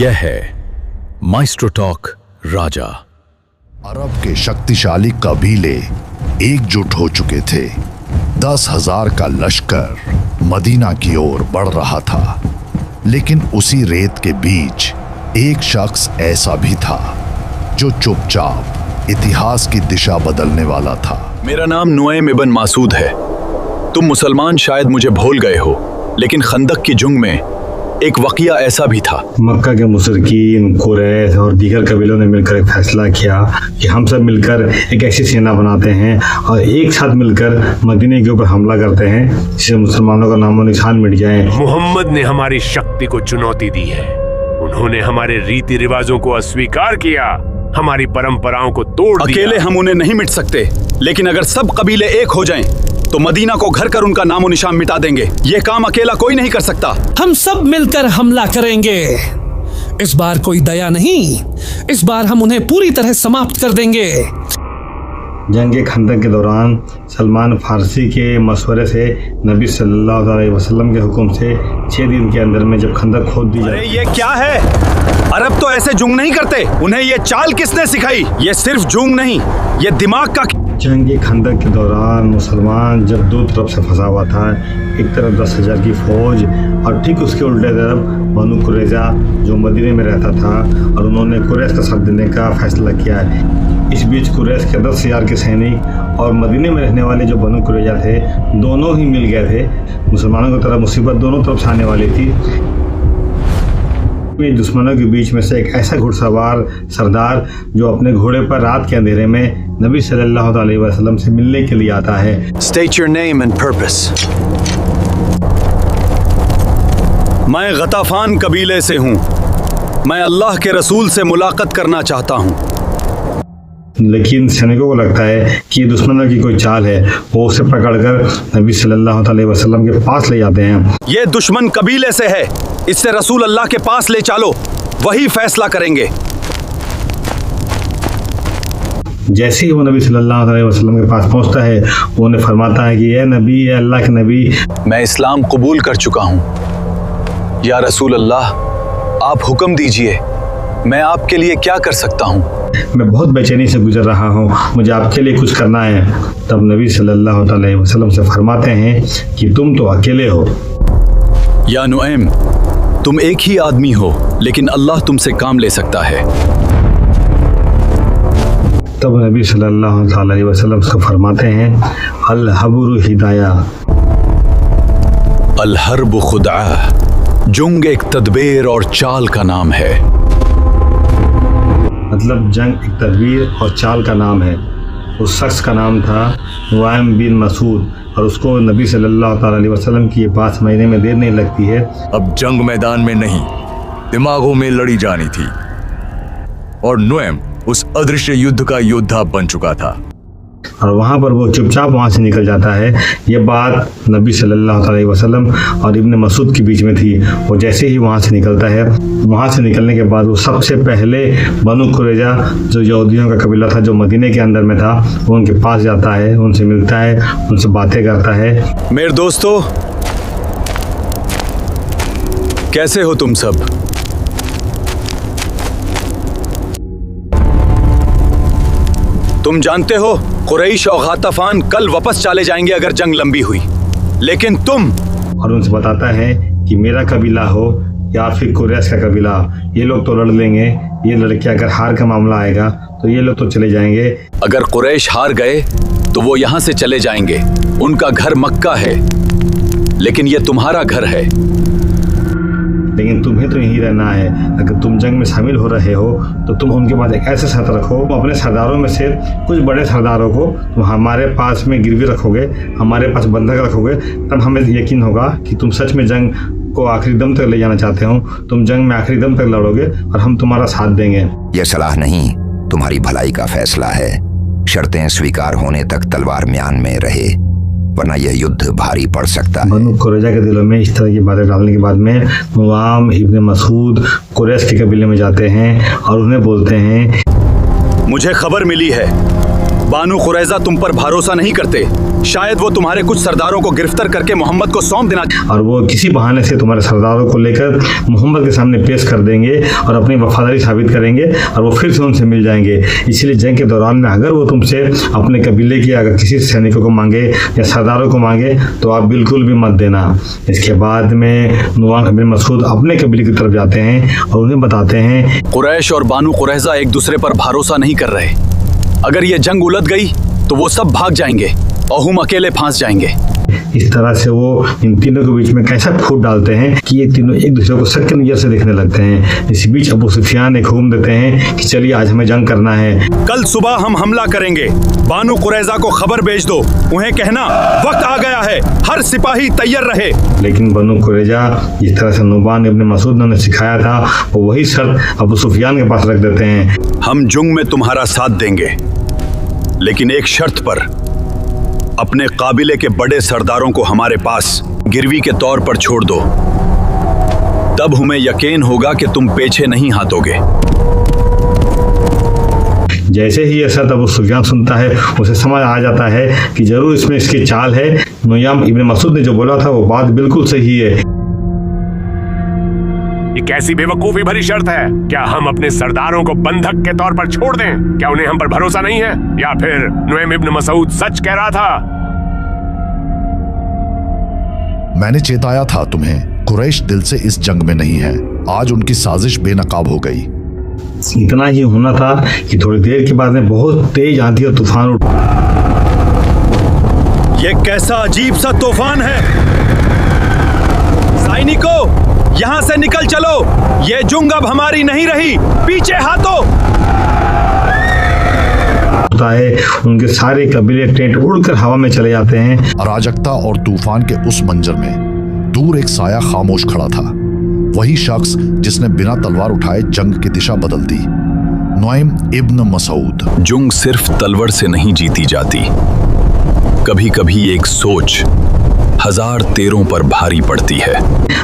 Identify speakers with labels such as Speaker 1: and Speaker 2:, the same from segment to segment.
Speaker 1: यह है maestro talk राजा।
Speaker 2: अरब के शक्तिशाली कबीले एकजुट हो चुके थे। 10,000 का लश्कर मदीना की ओर बढ़ रहा था, लेकिन उसी रेत के बीच एक शख्स ऐसा भी था जो चुपचाप इतिहास की दिशा बदलने वाला था।
Speaker 1: मेरा नाम नुएम इब्न मासूद है। तुम मुसलमान शायद मुझे भूल गए हो, लेकिन खंदक की जंग में एक वाकया ऐसा भी था।
Speaker 3: मक्का के मुशरिकीन, कुरैश और दीगर कबीलों ने मिलकर एक फैसला किया कि हम सब मिलकर एक ऐसी सेना बनाते हैं और एक साथ मिलकर मदीने के ऊपर हमला करते हैं जिससे मुसलमानों का नामो निशान मिट जाए।
Speaker 4: मोहम्मद ने हमारी शक्ति को चुनौती दी है। उन्होंने हमारे रीति रिवाजों को अस्वीकार किया, हमारी परंपराओं को तोड़ दिया।
Speaker 1: अकेले हम उन्हें नहीं मिट सकते, लेकिन अगर सब कबीले एक हो जाएं, तो मदीना को घर कर उनका नामो निशान मिटा देंगे। ये काम अकेला कोई नहीं कर सकता।
Speaker 5: हम सब मिलकर हमला करेंगे। इस बार कोई दया नहीं, इस बार हम उन्हें पूरी तरह समाप्त कर देंगे।
Speaker 3: जंग खंदक के दौरान सलमान फारसी के मशवरे से नबी सल्लल्लाहु अलैहि वसल्लम के हुक्म से 6 दिन के अंदर में जब खंदक खोद दी जाए।
Speaker 1: ये क्या है? अरब तो ऐसे जुंग नहीं करते। उन्हें ये चाल किसने सिखाई? ये सिर्फ जुंग नहीं, ये दिमाग का।
Speaker 3: जंग खंदक के दौरान मुसलमान जब दो तरफ से फंसा हुआ था, एक तरफ 10,000 की फौज और ठीक उसके उल्टे तरफ बनु कुरैजा जो मदीने में रहता था, और उन्होंने कुरैश का साथ देने का फैसला किया है। इस बीच कुरैश के 10,000 के सैनिक और मदीने में रहने वाले जो बनु कुरैजा थे, दोनों ही मिल गए थे। मुसलमानों की तरफ मुसीबत दोनों तरफ से आने वाली थी। दुश्मनों के बीच में से एक ऐसा घुड़सवार सरदार जो अपने घोड़े पर रात के अंधेरे में नबी सल्लल्लाहु अलैहि वसल्लम से मिलने के लिए आता है।
Speaker 1: State your name and purpose. मैं गताफान कबीले से हूँ। मैं अल्लाह के रसूल से मुलाकात करना चाहता हूँ।
Speaker 3: लेकिन सैनिकों को लगता है कि दुश्मनों की कोई चाल है। वो उसे पकड़कर नबी सल्लल्लाहु अलैहि वसल्लम के पास ले जाते हैं।
Speaker 1: ये दुश्मन कबीले से है, इससे रसूल अल्लाह के पास ले चलो, वही फैसला करेंगे।
Speaker 3: जैसे ही वो नबी सल्लल्लाहु अलैहि वसल्लम के पास पहुंचता है, वो उन्हें फरमाता है कि ये नबी, ये अल्लाह के नबी,
Speaker 1: मैं इस्लाम कबूल कर चुका हूँ। या रसूल अल्लाह, आप हुक्म दीजिए, मैं आपके लिए क्या कर सकता हूँ?
Speaker 3: मैं बहुत बेचैनी से गुजर रहा हूँ, मुझे आपके लिए कुछ करना है। तब नबी सल्लल्लाहु अलैहि वसल्लम से फरमाते हैं कि तुम तो अकेले हो।
Speaker 1: या नुएम, तुम एक ही आदमी हो, लेकिन अल्लाह तुमसे काम ले सकता है।
Speaker 3: तब नबी सल्लल्लाहु अलैहि वसल्लम से फरमाते हैं, अल हब्रु हिदाया।
Speaker 1: अल हर्ब खुदा, जुंग एक तदबीर और चाल का नाम है।
Speaker 3: मतलब जंग एक तदबीर और चाल का नाम है। उस शख्स का नाम था नुएम बिन मसूद, और उसको नबी सल्लल्लाहु अलैहि वसल्लम की बात समझने में देर नहीं लगती है।
Speaker 6: अब जंग मैदान में नहीं, दिमागों में लड़ी जानी थी, और नुएम उस अदृश्य युद्ध का योद्धा बन चुका था।
Speaker 3: और वहाँ पर वो चुपचाप वहाँ से निकल जाता है। ये बात नबी सल्लल्लाहु अलैहि वसल्लम और इब्न मसूद के बीच में थी। वो जैसे ही वहाँ से निकलता है, वहाँ से निकलने के बाद वो सबसे पहले बनु कुरैजा जो यहूदियों का कबीला था, जो मदीने के अंदर में था, वो उनके पास जाता है, उनसे मिलता है, उनसे बातें करता है।
Speaker 1: मेरे दोस्तों, कैसे हो तुम सब? तुम जानते हो कुरैश और गाताफान कल वापस चले जाएंगे अगर जंग लंबी हुई, लेकिन तुम।
Speaker 3: और उनसे बताता है कि मेरा कबीला हो या फिर कुरैश का कबीला, ये लोग तो लड़ लेंगे। ये लड़के अगर हार का मामला आएगा तो ये लोग तो चले जाएंगे।
Speaker 1: अगर कुरैश हार गए तो वो यहाँ से चले जाएंगे। उनका घर मक्का है, लेकिन ये तुम्हारा घर है।
Speaker 3: लेकिन तुम्हें तो यहीं रहना है। अगर तुम जंग में शामिल हो रहे हो तो तुम उनके पास एक ऐसा शर्त रखो, अपने सरदारों में से कुछ बड़े सरदारों को तुम हमारे पास में गिरवी रखोगे, हमारे पास बंधक रखोगे, तब हमें यकीन होगा कि तुम सच में जंग को आखिरी दम तक ले जाना चाहते हो। तुम जंग में आखिरी दम तक लड़ोगे और हम तुम्हारा साथ देंगे।
Speaker 7: यह सलाह नहीं, तुम्हारी भलाई का फैसला है। शर्तें स्वीकार होने तक तलवार म्यान में रहे, वरना यह युद्ध भारी पड़ सकता है।
Speaker 3: बनु कुरैजा के दिलों में इस तरह की बातें डालने के बाद में नुआम इब्न मसूद कुरैश के कबीले में जाते हैं और उन्हें बोलते हैं,
Speaker 1: मुझे खबर मिली है बानु कुरैजा तुम पर भरोसा नहीं करते। शायद वो तुम्हारे कुछ सरदारों को गिरफ्तार करके मोहम्मद को सौंप देना।
Speaker 3: और वो किसी बहाने से तुम्हारे सरदारों को लेकर मोहम्मद के सामने पेश कर देंगे और अपनी वफादारी साबित करेंगे और वो फिर से उनसे मिल जाएंगे। इसलिए जंग के दौरान में अगर वो तुमसे अपने कबीले की अगर किसी सैनिकों को मांगे या सरदारों को मांगे तो आप बिल्कुल भी मत देना। इसके बाद में नुआन इब्न मसूद अपने कबीले की तरफ जाते हैं और उन्हें बताते हैं
Speaker 1: कुरैश और बानू कुरैजा एक दूसरे पर भरोसा नहीं कर रहे। अगर ये जंग उलझ गई तो वो सब भाग जाएंगे और हम अकेले फंस जाएंगे।
Speaker 3: इस तरह से वो इन तीनों के बीच में कैसा फूट डालते हैं कि ये तीनों एक दूसरे को शक की नजर से देखने लगते हैं। इसी बीच अबू सुफियान एक हुक्म देते हैं कि चलिए आज हमें जंग करना है।
Speaker 1: कल सुबह हम हमला करेंगे। बानू कुरैजा को खबर भेज दो, उन्हें कहना वक्त आ गया है, हर सिपाही तैयार रहे।
Speaker 3: लेकिन बनु कुरैजा जिस तरह से नुबान इब्न मसूद ने सिखाया था वो वही शर्त अबू सुफियान के पास रख देते हैं।
Speaker 1: हम जुंग में तुम्हारा साथ देंगे, लेकिन एक शर्त पर, अपने काबिले के बड़े सरदारों को हमारे पास गिरवी के तौर पर छोड़ दो। तब हमें यकीन होगा कि तुम पीछे नहीं हटोगे।
Speaker 3: जैसे ही ऐसा अबू सुफियान सुनता है उसे समझ आ जाता है कि जरूर इसमें इसकी चाल है। नुयाम इब्न मसूद ने जो बोला था वो बात बिल्कुल सही है।
Speaker 4: ये कैसी बेवकूफी भरी शर्त है? क्या हम अपने सरदारों को बंधक के तौर पर छोड़ दें? क्या उन्हें हम पर भरोसा नहीं है? या फिर नुएम इब्न मसूद सच कह रहा था?
Speaker 2: मैंने चेताया था तुम्हें, कुरैश दिल से इस जंग में नहीं है। आज उनकी साजिश बेनकाब हो गई।
Speaker 3: इतना ही होना था कि थोड़ी देर के बाद में बहुत तेज आंधी और तूफान उठ।
Speaker 1: ये कैसा अजीब सा तूफान है? सैनिकों, यहाँ से निकल चलो, ये जुंग अब हमारी नहीं रही, पीछे हटो।
Speaker 3: उनके सारे कबीले टेंट उड़कर हवा में चले जाते हैं।
Speaker 2: अराजकता और तूफान के उस मंजर में दूर एक साया खामोश खड़ा था, वही शख्स जिसने बिना तलवार उठाए जंग की दिशा बदल दी, नुएम इब्न मसूद।
Speaker 1: जुंग सिर्फ तलवार से नहीं जीती जाती, कभी कभी एक सोच हजार तीरों पर भारी पड़ती है।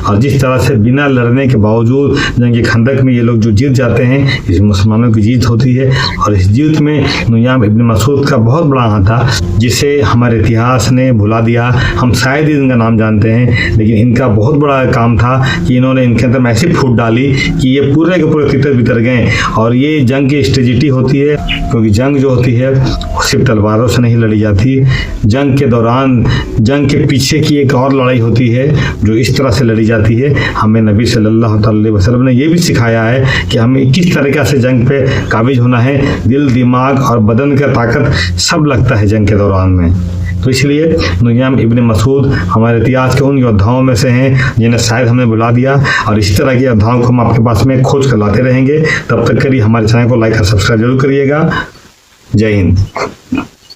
Speaker 3: और जिस तरह से बिना लड़ने के बावजूद जंग खंदक में ये लोग जो जीत जाते हैं, इस मुसलमानों की जीत होती है। और इस जीत में नुयाम इब्न मसूद का बहुत बड़ा हाथ था, जिसे हमारे इतिहास ने भुला दिया। हम शायद ही इनका नाम जानते हैं, लेकिन इनका बहुत बड़ा काम था कि इन्होंने इनके अंदर ऐसी फूट डाली कि ये पूरे के पूरे तितर बितर गए। और ये जंग की स्ट्रेटेजी होती है, क्योंकि जंग जो होती है सिर्फ तलवारों से नहीं लड़ी जाती। जंग के दौरान जंग के पीछे की एक और लड़ाई होती है जो इस तरह से लड़ी जाती है। हमें नबी सल्लल्लाहु अलैहि वसल्लम ने ये भी सिखाया है कि हमें किस तरीक़ा से जंग पे काबिज होना है। दिल, दिमाग और बदन का ताकत सब लगता है जंग के दौरान में। तो इसलिए नुयाम इब्न मसूद हमारे इतिहास के उन योद्धाओं में से हैं जिन्हें शायद हमने बुला दिया। और इसी तरह के योद्धाओं को हम आपके पास में खोज कर लाते रहेंगे। तब तक के लिए हमारे चैनल को लाइक और सब्सक्राइब जरूर करिएगा। जय हिंद।